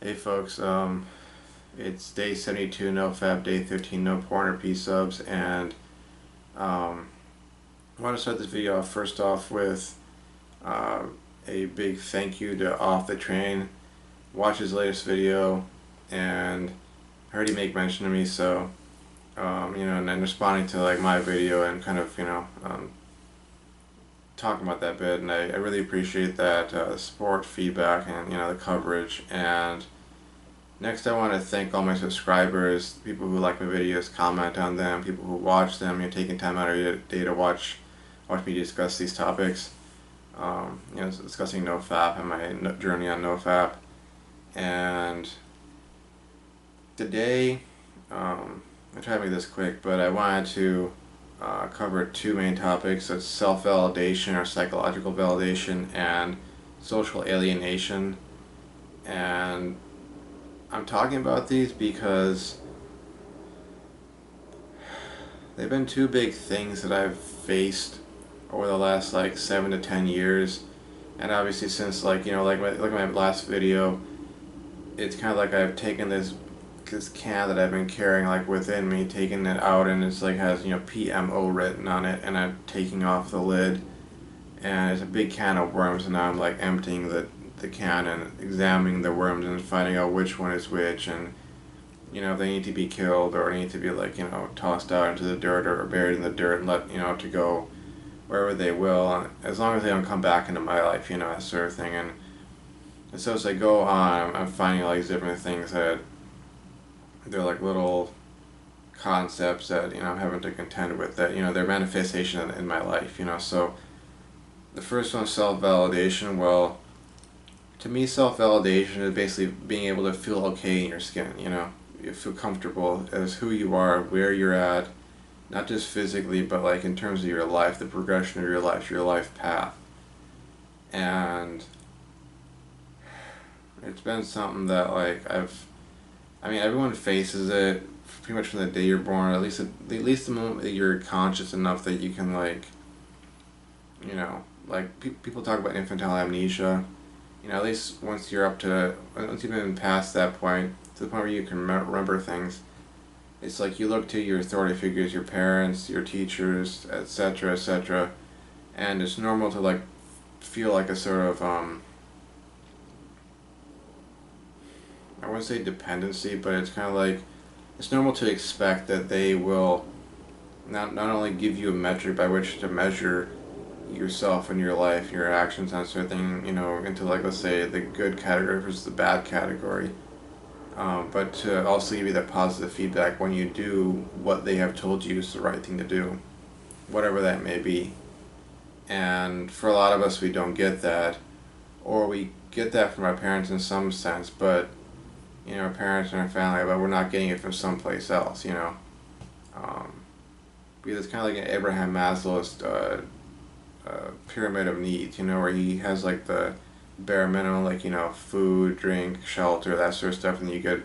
Hey folks, it's day 72, Nofap, day 13, no porn or P subs, and I want to start this video off first off with uh, a big thank you to Off the Train. Watch his latest video, and I heard he make mention of me, so and then responding to like my video and kind of talking about that bit, and I really appreciate that support, feedback, and the coverage. And next, I want to thank all my subscribers, people who like my videos, comment on them, people who watch them, taking time out of your day to watch me discuss these topics. Discussing Nofap and my journey on Nofap. And today, I try to make this quick, but I wanted to cover two main topics. It's self-validation or psychological validation and social alienation. And I'm talking about these because they've been two big things that I've faced over the last like 7 to 10 years, and obviously since like my last video, it's kind of like I've taken this can that I've been carrying like within me, taking it out, and it's like has PMO written on it, and I'm taking off the lid, and it's a big can of worms, and now I'm like emptying the can and examining the worms and finding out which one is which, and if they need to be killed or need to be like tossed out into the dirt or buried in the dirt and let to go wherever they will, and as long as they don't come back into my life, that sort of thing. And so as I go on, I'm finding all these different things that they're like little concepts that I'm having to contend with, that they're manifestation in my life. So the first one, self-validation. Well, to me, self-validation is basically being able to feel okay in your skin. You feel comfortable as who you are, where you're at, not just physically, but like in terms of your life, the progression of your life path. And it's been something that like everyone faces it pretty much from the day you're born, at least the moment that you're conscious enough that you can people talk about infantile amnesia. At least once you've been past that point, to the point where you can remember things, it's like you look to your authority figures, your parents, your teachers, etc., etc., and it's normal to like feel like a sort of I wouldn't say dependency, but it's kind of like it's normal to expect that they will not only give you a metric by which to measure yourself and your life, your actions, that sort of thing, into like, let's say, the good category versus the bad category, but to also give you that positive feedback when you do what they have told you is the right thing to do, whatever that may be. And for a lot of us, we don't get that, or we get that from our parents in some sense, but our parents and our family, but we're not getting it from someplace else, um, because it's kind of like an Abraham Maslow's pyramid of needs, where he has like the bare minimum, like food, drink, shelter, that sort of stuff, and you get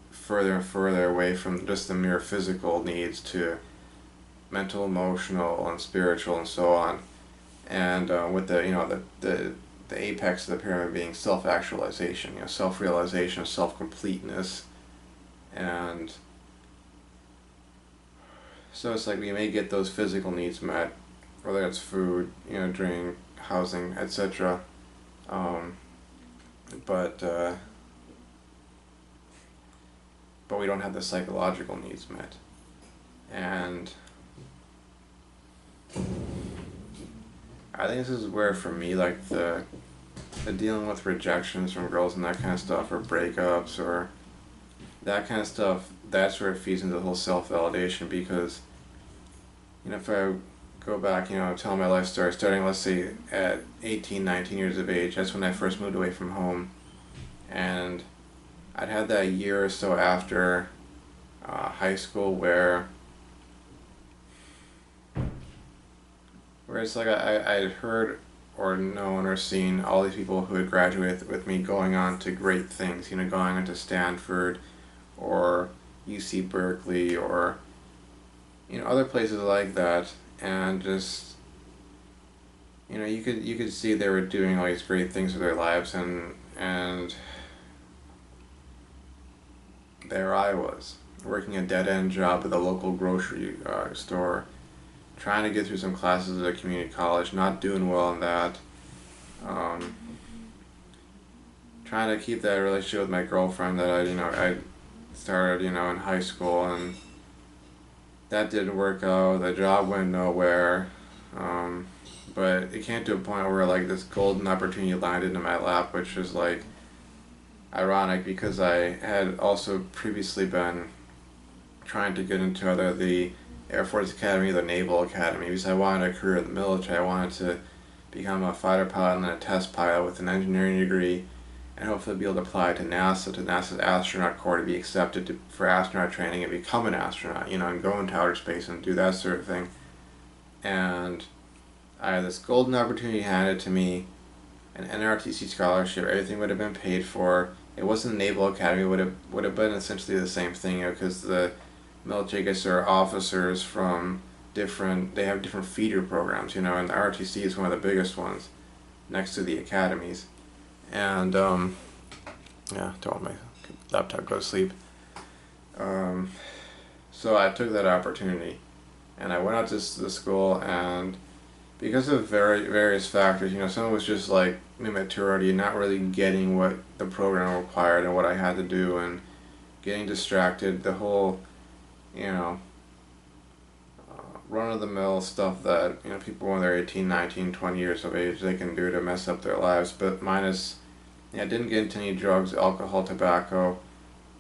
further and further away from just the mere physical needs to mental, emotional, and spiritual, and so on. And with the apex of the pyramid being self-actualization, self-realization, self-completeness. And so it's like we may get those physical needs met, whether it's food, drink, housing, etc. But we don't have the psychological needs met. And I think this is where, for me, like the dealing with rejections from girls and that kind of stuff, or breakups, or that kind of stuff, that's where it feeds into the whole self-validation. Because if I go back, tell my life story, starting, let's say, at 18, 19 years of age, that's when I first moved away from home, and I'd had that year or so after high school where it's like I'd heard or known or seen all these people who had graduated with me going on to great things, going on to Stanford or UC Berkeley or other places like that, and just you could see they were doing all these great things with their lives, and there I was, working a dead-end job at the local grocery store, trying to get through some classes at a community college, not doing well in that. Um, Trying to keep that relationship with my girlfriend that I started, in high school, and that didn't work out. The job went nowhere. Um, but it came to a point where like this golden opportunity landed in my lap, which was like ironic because I had also previously been trying to get into either the Air Force Academy or the Naval Academy because I wanted a career in the military. I wanted to become a fighter pilot and then a test pilot with an engineering degree and hopefully be able to apply to NASA's astronaut corps to be accepted for astronaut training and become an astronaut, and go into outer space and do that sort of thing. And I had this golden opportunity handed to me, an NRTC scholarship, everything would have been paid for. It wasn't the Naval Academy, would have been essentially the same thing, because the military gets their officers from they have different feeder programs, and the RTC is one of the biggest ones, next to the academies. And, yeah, don't let my laptop go to sleep. So I took that opportunity, and I went out to the school, and because of various factors, some of it was just like immaturity, not really getting what the program required and what I had to do, and getting distracted, the whole, run-of-the-mill stuff that, people when they're 18, 19, 20 years of age, they can do to mess up their lives, but minus, didn't get into any drugs, alcohol, tobacco,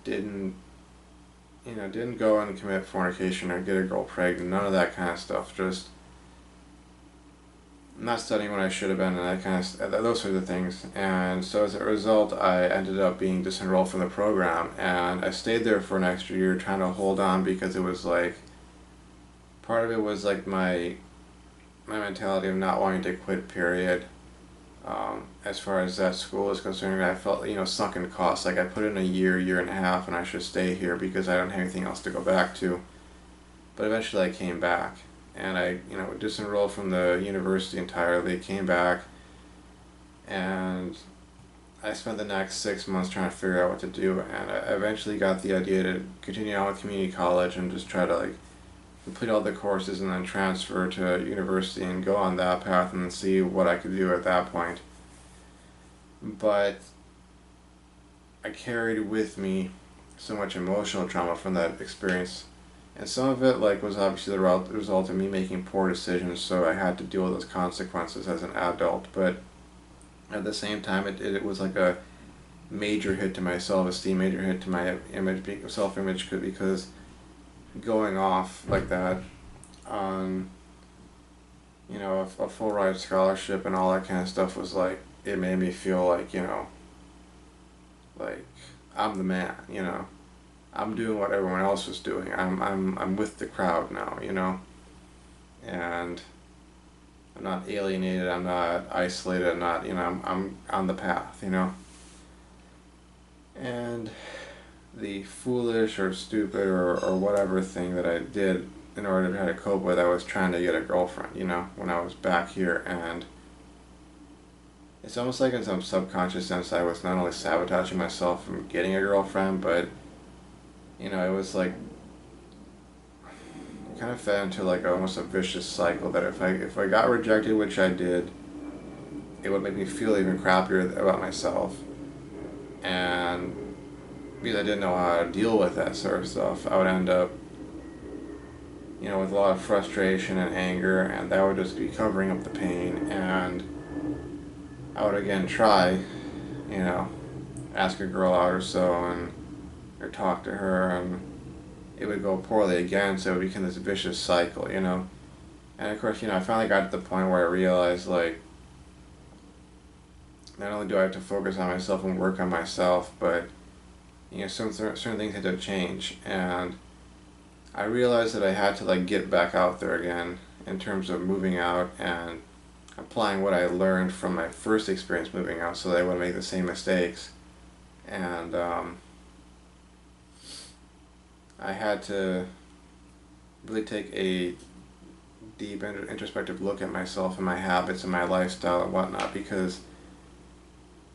didn't go and commit fornication or get a girl pregnant, none of that kind of stuff, just not studying when I should have been, and that kind of those sorts of things. And so as a result, I ended up being disenrolled from the program, and I stayed there for an extra year trying to hold on because it was like part of it was like my mentality of not wanting to quit, period. As far as that school is concerned, I felt, sunken costs. Like I put in a year and a half, and I should stay here because I don't have anything else to go back to. But eventually I came back, and I, disenrolled from the university entirely, came back, and I spent the next 6 months trying to figure out what to do, and I eventually got the idea to continue on with community college and just try to like complete all the courses and then transfer to university and go on that path and see what I could do at that point. But I carried with me so much emotional trauma from that experience, and some of it like was obviously the result of me making poor decisions, so I had to deal with those consequences as an adult. But at the same time, it was like a major hit to my self-esteem, major hit to my self-image, because going off like that on a full ride scholarship and all that kind of stuff was like, it made me feel like like I'm the man, I'm doing what everyone else was doing. I'm with the crowd now, and I'm not alienated, I'm not isolated, I'm not, I'm on the path, and the foolish or stupid or whatever thing that I did in order to try to cope with, I was trying to get a girlfriend, when I was back here. And it's almost like in some subconscious sense I was not only sabotaging myself from getting a girlfriend, but it was like it kind of fed into like almost a vicious cycle that if I got rejected, which I did, it would make me feel even crappier about myself. And because I didn't know how to deal with that sort of stuff, I would end up, with a lot of frustration and anger, and that would just be covering up the pain. And I would again try, ask a girl out or so, or talk to her, and it would go poorly again, so it would become this vicious cycle, And of course, I finally got to the point where I realized, like, not only do I have to focus on myself and work on myself, but certain things had to change, and I realized that I had to like get back out there again in terms of moving out and applying what I learned from my first experience moving out, so that I wouldn't make the same mistakes. And I had to really take a deep introspective look at myself and my habits and my lifestyle and whatnot, because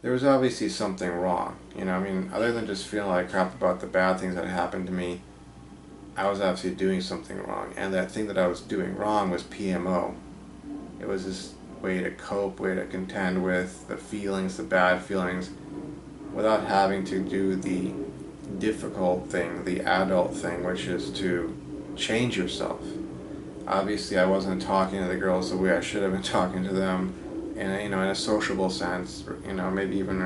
there was obviously something wrong. You know, I mean, other than just feeling like crap about the bad things that happened to me, I was obviously doing something wrong. And that thing that I was doing wrong was PMO. It was this way to cope, way to contend with the feelings, the bad feelings, without having to do the difficult thing, the adult thing, which is to change yourself. Obviously, I wasn't talking to the girls the way I should have been talking to them, in a, in a sociable sense. Maybe even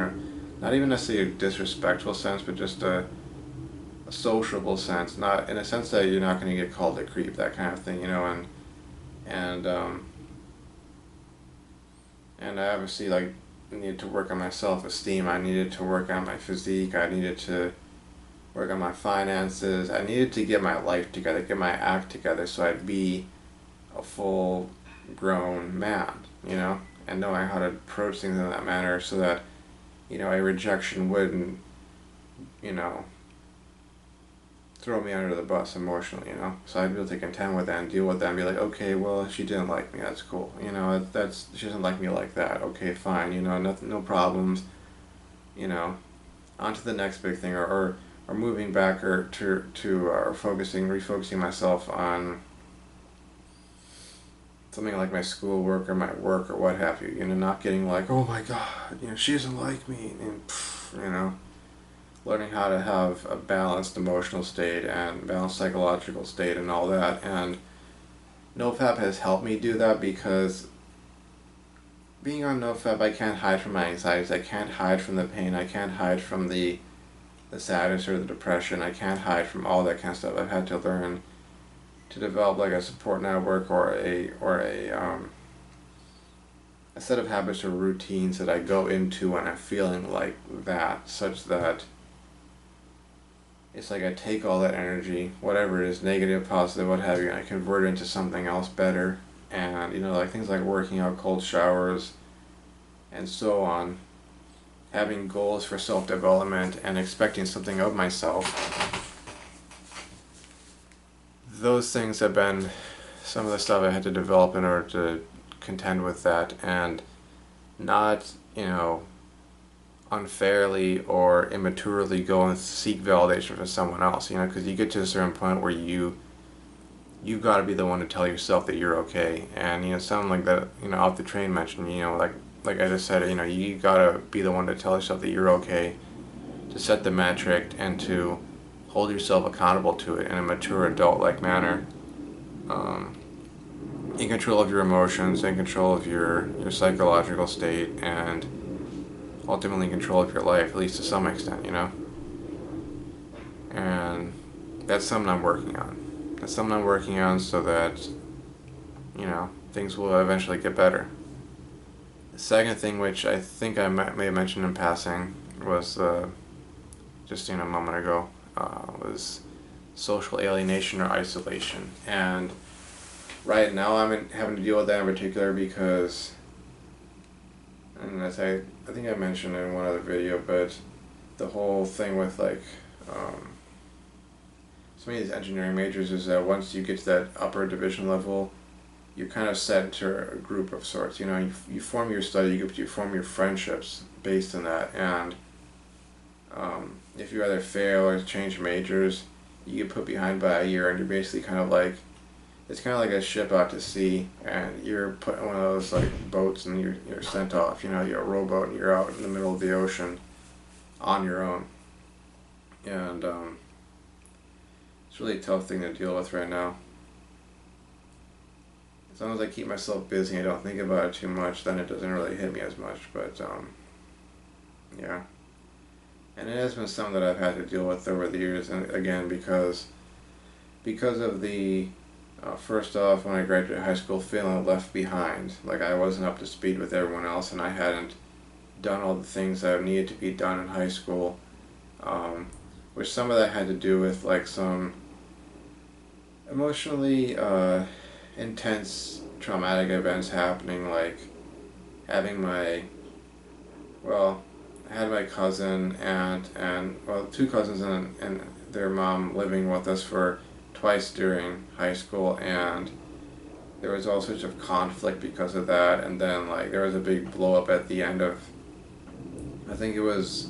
not even necessarily a disrespectful sense, but just a sociable sense. Not in a sense that you're not going to get called a creep, that kind of thing. And and I obviously like needed to work on my self-esteem. I needed to work on my physique. I needed to work on my finances. I needed to get my life together, get my act together, so I'd be a full grown man, and knowing how to approach things in that manner so that, a rejection wouldn't, you know, throw me under the bus emotionally. So I'd be able to contend with that and deal with that and be like, okay, well, she didn't like me, that's cool. She doesn't like me like that. Okay, fine, nothing, no problems, on to the next big thing, or moving back or or refocusing myself on something like my schoolwork or my work or what have you. Not getting like, oh my God, she doesn't like me, and learning how to have a balanced emotional state and balanced psychological state and all that. And Nofap has helped me do that, because being on Nofap, I can't hide from my anxieties. I can't hide from the pain. I can't hide from the sadness or the depression. I can't hide from all that kind of stuff. I've had to learn to develop like a support network or a set of habits or routines that I go into when I'm feeling like that, such that it's like I take all that energy, whatever it is, negative, positive, what have you, and I convert it into something else better. And like things like working out, cold showers, and so on, having goals for self-development and expecting something of myself. Those things have been some of the stuff I had to develop in order to contend with that, and not, unfairly or immaturely go and seek validation from someone else, because you get to a certain point where you've got to be the one to tell yourself that you're okay. And something like that, off the train mentioned, like I just said, you gotta be the one to tell yourself that you're okay, to set the metric and to hold yourself accountable to it in a mature adult-like manner, in control of your emotions, in control of your psychological state, and ultimately in control of your life, at least to some extent, And that's something I'm working on. That's something I'm working on so that, things will eventually get better. The second thing, which I think I may have mentioned in passing, was just a moment ago, was social alienation or isolation. And right now I'm having to deal with that in particular because, and as I think I mentioned in one other video, but the whole thing with like some of these engineering majors is that once you get to that upper division level, you're kind of set into a group of sorts. You form your study groups, you form your friendships based on that, and if you either fail or change majors, you get put behind by a year, and you're basically kind of like, it's kind of like a ship out to sea, and you're put in one of those like boats, and you're sent off. You're a rowboat, and you're out in the middle of the ocean on your own, and it's really a tough thing to deal with right now. As long as I keep myself busy and I don't think about it too much, then it doesn't really hit me as much. But yeah. And it has been something that I've had to deal with over the years, and again, because of the first off, when I graduated high school, feeling left behind, like I wasn't up to speed with everyone else, and I hadn't done all the things that needed to be done in high school, which some of that had to do with like some emotionally intense traumatic events happening, like having I had my cousin and two cousins and their mom living with us for twice during high school, and there was all sorts of conflict because of that. And then like there was a big blow up at the end of I think it was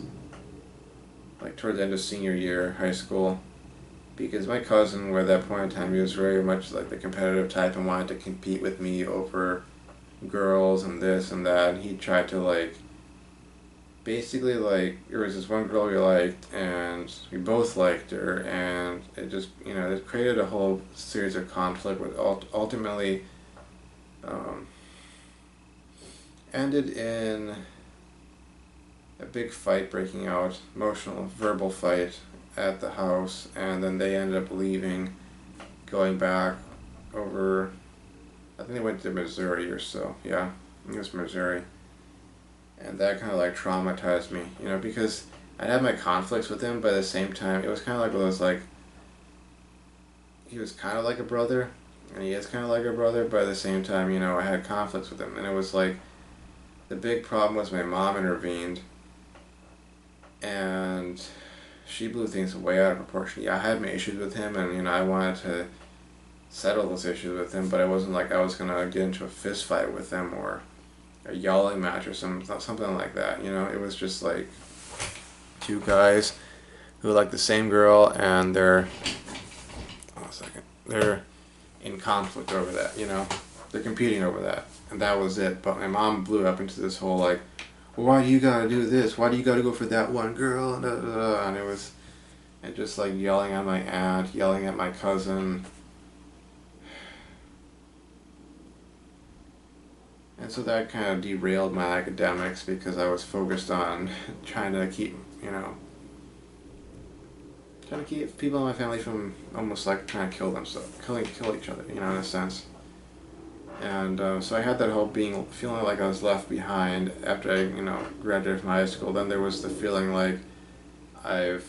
like towards the end of senior year, high school, because my cousin, at that point in time, he was very much like the competitive type and wanted to compete with me over girls and this and that. And he tried to like, basically like, there was this one girl we liked, and we both liked her, and it just, it created a whole series of conflict, which ultimately um, ended in a big fight breaking out, emotional, verbal fight at the house, and then they ended up leaving, going back over, I think they went to Missouri or so, yeah, I think it was Missouri, and that kind of like traumatized me, because I'd have my conflicts with him, but at the same time, it was kind of like one of those, like, he was kind of like a brother, and he is kind of like a brother, but at the same time, I had conflicts with him, and it was like, the big problem was my mom intervened, and she blew things way out of proportion. Yeah, I had my issues with him, and I wanted to settle those issues with him, but it wasn't like I was gonna get into a fist fight with him or a yelling match or something like that. It was just like two guys who like the same girl, and they're in conflict over that. They're competing over that, and that was it. But my mom blew up into this whole like, well, why do you gotta do this? Why do you gotta go for that one girl? And it was, and just like yelling at my aunt, yelling at my cousin. And so that kind of derailed my academics because I was focused on trying to keep, trying to keep people in my family from almost like trying to kill themselves, kill each other, in a sense. And so I had that whole feeling like I was left behind after I, graduated from high school. Then there was the feeling like I've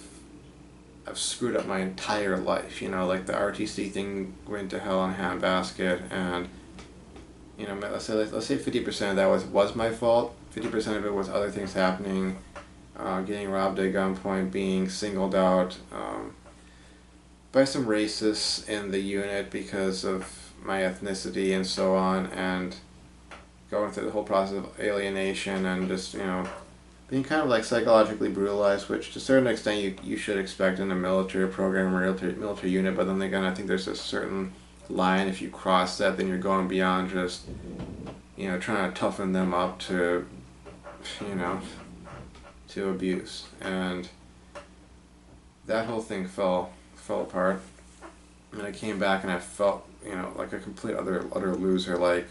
screwed up my entire life. Like the RTC thing went to hell in a handbasket, and let's say 50% of that was my fault. 50% of it was other things happening, getting robbed at gunpoint, being singled out by some racists in the unit because of my ethnicity and so on, and going through the whole process of alienation and just, being kind of like psychologically brutalized, which to a certain extent you should expect in a military program or military unit, but then again, I think there's a certain line. If you cross that, then you're going beyond just, trying to toughen them up to, to abuse. And that whole thing fell apart. And I came back and I felt, like a complete utter loser. Like,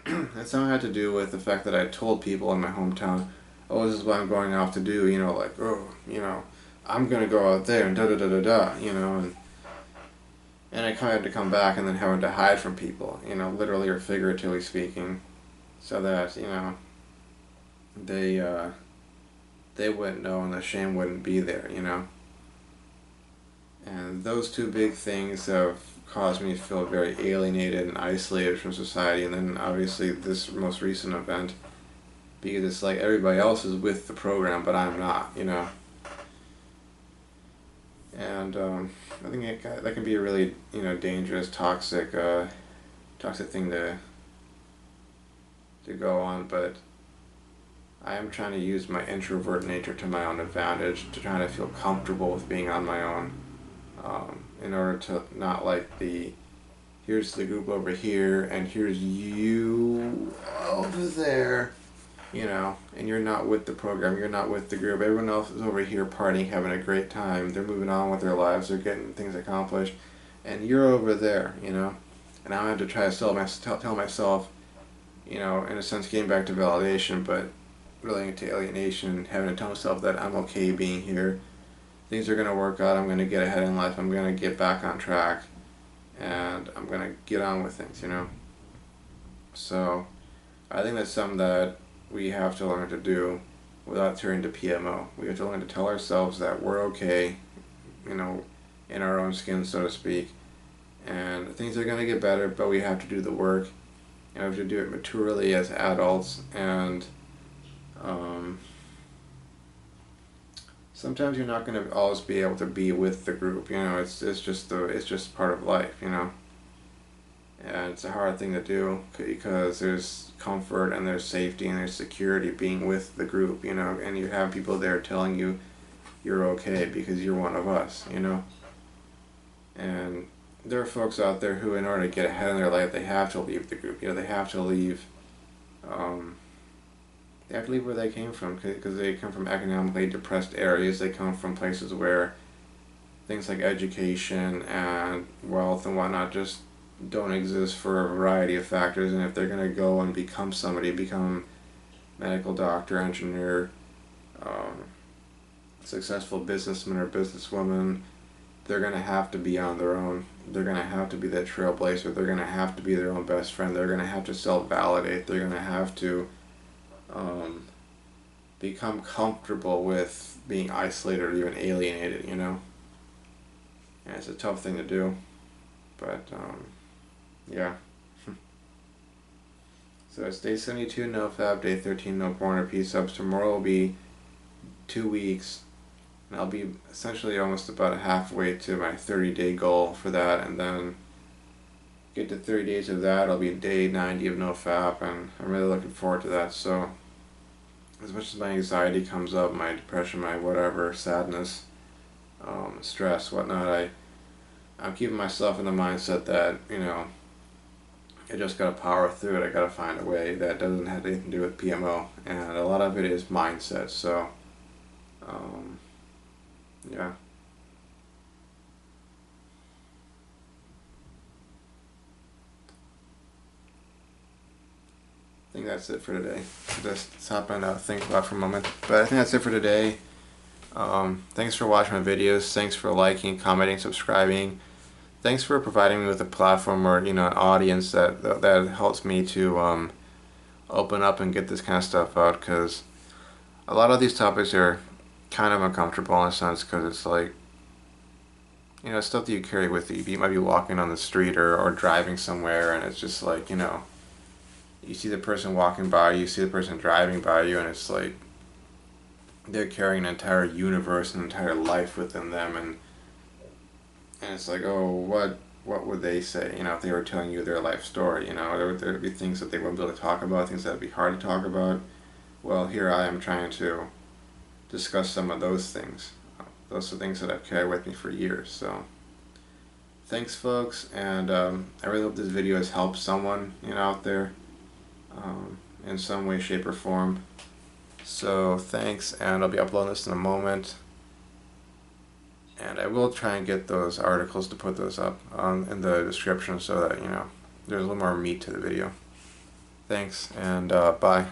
and some had to do with the fact that I told people in my hometown, oh, this is what I'm going off to do, like, oh, I'm gonna go out there and da da da da da, and I kind of had to come back and then having to hide from people, literally or figuratively speaking, so that, they wouldn't know and the shame wouldn't be there, And those two big things have caused me to feel very alienated and isolated from society, and then obviously this most recent event, because it's like everybody else is with the program, but I'm not, And I think that can be a really, dangerous, toxic thing to go on, but I am trying to use my introvert nature to my own advantage, to try to feel comfortable with being on my own, in order to not like here's the group over here, and here's you over there, and you're not with the program, you're not with the group, everyone else is over here partying, having a great time, they're moving on with their lives, they're getting things accomplished, and you're over there, and I have to try to tell myself, in a sense getting back to validation, but relating to alienation, having to tell myself that I'm okay being here, things are going to work out, I'm going to get ahead in life, I'm going to get back on track, and I'm going to get on with things, So, I think that's something that we have to learn to do without turning to PMO. We have to learn to tell ourselves that we're okay, in our own skin, so to speak, and things are going to get better, but we have to do the work, and we have to do it maturely as adults, and sometimes you're not going to always be able to be with the group, it's just part of life, And it's a hard thing to do because there's comfort and there's safety and there's security being with the group, you know, and you have people there telling you you're okay because you're one of us, you know. And there are folks out there who, in order to get ahead in their life, they have to leave the group. You know, they have to leave. They have to leave where they came from because they come from economically depressed areas. They come from places where things like education and wealth and whatnot just don't exist for a variety of factors. And if they're going to go and become somebody, become medical doctor, engineer, successful businessman or businesswoman, they're going to have to be on their own. They're going to have to be that trailblazer. They're going to have to be their own best friend. They're going to have to self-validate. They're going to have to become comfortable with being isolated or even alienated, you know. And it's a tough thing to do, but yeah. So it's day 72, Nofap, day 13, no porn or P-subs. Tomorrow will be 2 weeks, and I'll be essentially almost about halfway to my 30-day goal for that, and then get to 30 days of that, I'll be day 90 of Nofap, and I'm really looking forward to that. So as much as my anxiety comes up, my depression, my whatever, sadness, stress, whatnot, I'm keeping myself in the mindset that, you know, I just gotta power through it. I gotta find a way that doesn't have anything to do with PMO, and a lot of it is mindset. So yeah. I think that's it for today. Just stop and think about for a moment. But I think that's it for today. Thanks for watching my videos. Thanks for liking, commenting, subscribing. Thanks for providing me with a platform or, you know, an audience that helps me to open up and get this kind of stuff out, because a lot of these topics are kind of uncomfortable in a sense, because it's like, you know, stuff that you carry with you. You might be walking on the street or driving somewhere, and it's just like, you know, you see the person walking by you see the person driving by you, and it's like they're carrying an entire universe, an entire life within them, and it's like, oh, what would they say, you know, if they were telling you their life story, you know, there would be things that they wouldn't be able to talk about, things that would be hard to talk about. Well, here I am trying to discuss some of those things. Those are things that I've carried with me for years. So thanks, folks, and I really hope this video has helped someone, you know, out there in some way, shape, or form. So thanks, and I'll be uploading this in a moment. And I will try and get those articles to put those up in the description so that, you know, there's a little more meat to the video. Thanks, and bye.